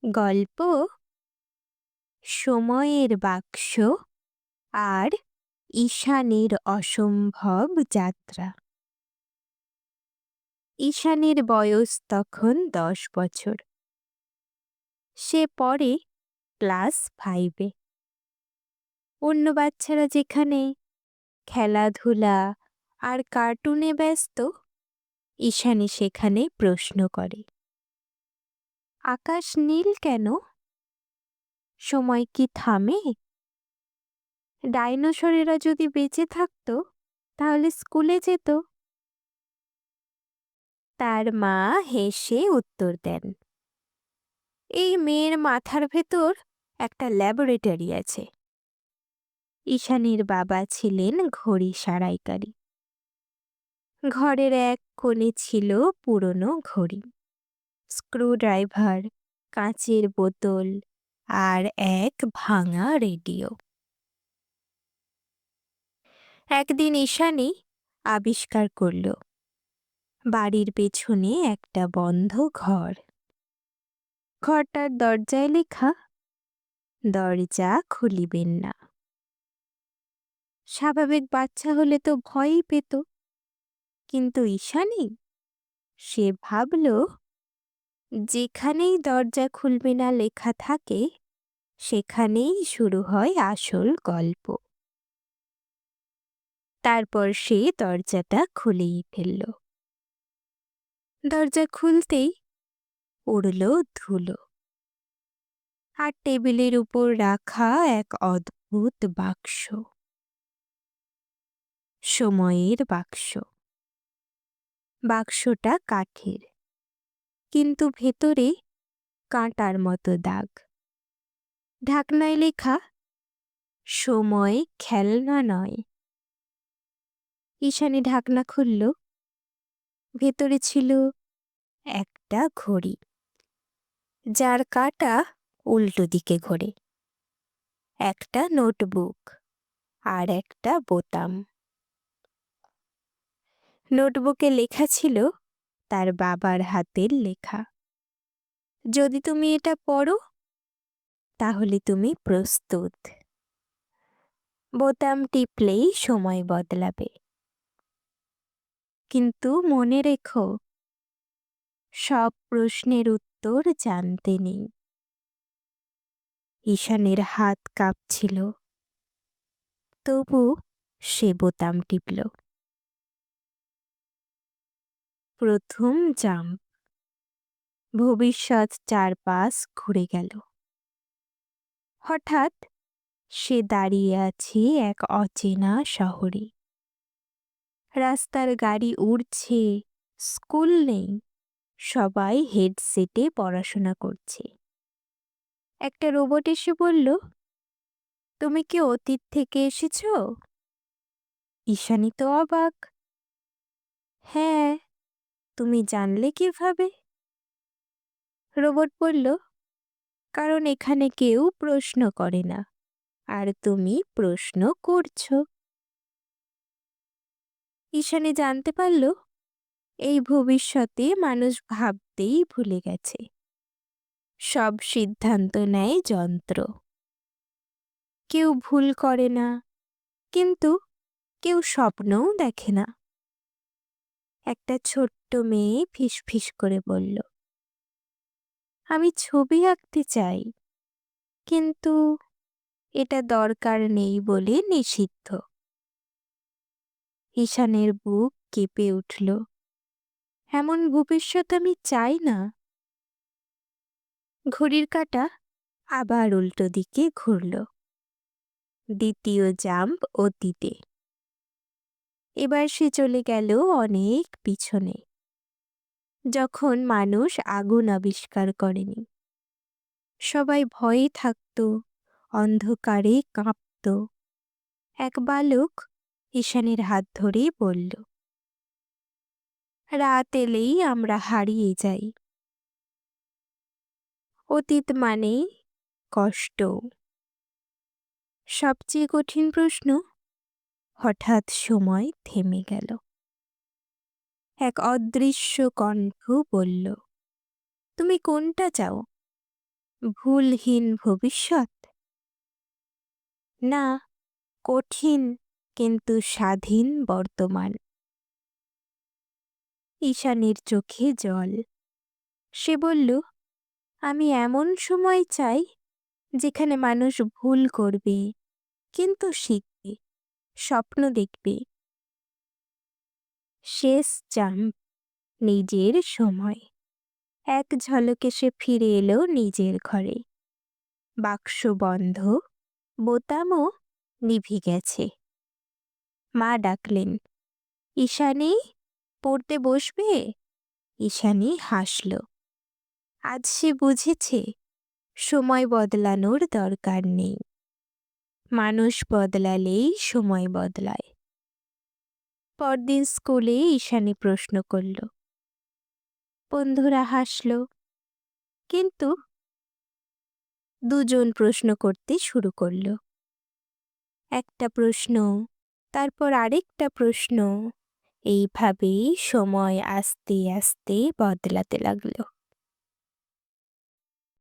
গল্প সময়ের বাক্স আর ঈশানীর অসম্ভব যাত্রা। ঈশানীর বয়স তখন 10 বছর। সে পড়ে ক্লাস 5-এ। অন্য বাচ্চারা যেখানে খেলাধুলা আর কার্টুনে ব্যস্ত, ঈশানী সেখানে প্রশ্ন করে, আকাশ নীল কেন? সময় কি থামে? ডাইনোসরেরা যদি বেঁচে থাকতো তাহলে স্কুলে যেত। তার মা হেসে উত্তর দেন, এই মেয়ের মাথার ভেতর একটা ল্যাবরেটরি আছে। ঈশানীর বাবা ছিলেন ঘড়ি সারাইকারী। ঘরের এক কোণে ছিল পুরনো ঘড়ি, স্ক্রুড্রাইভার, কাঁচের বোতল আর এক ভাঙা রেডিও। একদিন ঈশানী আবিষ্কার করল, বাড়ির পেছনে একটা বন্ধ ঘর। ঘরটার দরজায় লেখা, দরজা খুলিবেন না। স্বাভাবিক বাচ্চা হলে তো ভয়ই পেত, কিন্তু ঈশানী, সে ভাবল, যেখানেই দরজা খুলবে না লেখা থাকে সেখানেই শুরু হয় আসল গল্প। তারপর সে দরজাটা খুলেই ফেলল। দরজা খুলতেই উড়ল ধুলো, আর টেবিলের উপর রাখা এক অদ্ভুত বাক্স, সময়ের বাক্স। বাক্সটা কাঠের, কিন্তু ভেতরে কাঁটার মতো দাগ। ঢাকনায় লেখা, সময় খেলনা নয়। ঈশানী ঢাকনা খুলল। ভেতরে ছিল একটা ঘড়ি, যার কাঁটা উল্টো দিকে ঘোরে, একটা নোটবুক আর একটা বোতাম। নোটবুকে লেখা ছিল তার বাবার হাতের লেখা, যদি তুমি এটা পড়ো তাহলে তুমি প্রস্তুত। বোতাম টিপলেই সময় বদলাবে। কিন্তু মনে রেখো, সব প্রশ্নের উত্তর জানতে নেই। ঈশানের হাত কাঁপছিল, তবু সে বোতাম টিপল। প্রথম জাম্প। ভবিষ্যৎ চারপাশ ঘুরে গেল। হঠাৎ সে দাঁড়িয়ে আছে এক অচেনা শহরে। রাস্তার গাড়ি উড়ছে, স্কুল নেই, সবাই হেডসেটে পড়াশোনা করছে। একটা রোবট এসে বলল, তুমি কি অতীত থেকে এসেছো? ঈশানী তো অবাক। হ্যাঁ, তুমি জানলে কিভাবে? রোবট বলল, কারণ এখানে কেউ প্রশ্ন করে না, আর তুমি প্রশ্ন করছো। ঈশানী জানতে পারল, এই ভবিষ্যতে মানুষ ভাবতেই ভুলে গেছে। সব সিদ্ধান্ত নেয় যন্ত্র। কেউ ভুল করে না, কিন্তু কেউ স্বপ্নও দেখে না। একটা ছোট্ট মেয়ে ফিসফিস করে বলল, আমি ছবি আঁকতে চাই, কিন্তু এটা দরকার নেই বলে নিষিদ্ধ। ঈশানের বুক কেঁপে উঠল, এমন ভবিষ্যৎ আমি চাই না। ঘড়ির কাঁটা আবার উল্টো দিকে ঘুরল। দ্বিতীয় জাম্প অতীতে। এবার সে চলে গেল অনেক পিছনে, যখন মানুষ আগুন আবিষ্কার করেনি। সবাই ভয়ে থাকত, অন্ধকারে কাঁপত। এক বালক ঈশানীর হাত ধরে বলল, রাত এলেই আমরা হারিয়ে যাই। অতীত মানেই কষ্ট। সবচেয়ে কঠিন প্রশ্ন। হঠাৎ সময় থেমে গেল। এক অদৃশ্য কণ্ঠ বলল, তুমি কোনটা চাও? ভুলহীন ভবিষ্যৎ? না, কঠিন কিন্তু স্বাধীন বর্তমান। ঈশানীর চোখে জল। সে বলল, আমি এমন সময় চাই যেখানে মানুষ ভুল করবে কিন্তু শিখবে, স্বপ্ন দেখবে। শেষ জাম্প, নিজের সময়। এক ঝলকে সে ফিরে এলো নিজের ঘরে। বাক্স বন্ধ, বোতামও নিভে গেছে। মা ডাকলেন, ঈশানী, পড়তে বসবে? ঈশানী হাসল। আজ সে বুঝেছে সময় বদলানোর দরকার নেই, মানুষ বদলালেই সময় বদলায়। পরদিন স্কুলে ঈশানী প্রশ্ন করল, বন্ধুরা হাসল, কিন্তু দুজন প্রশ্ন করতে শুরু করল। একটা প্রশ্ন, তারপর আরেকটা প্রশ্ন। এইভাবেই সময় আস্তে আস্তে বদলাতে লাগলো।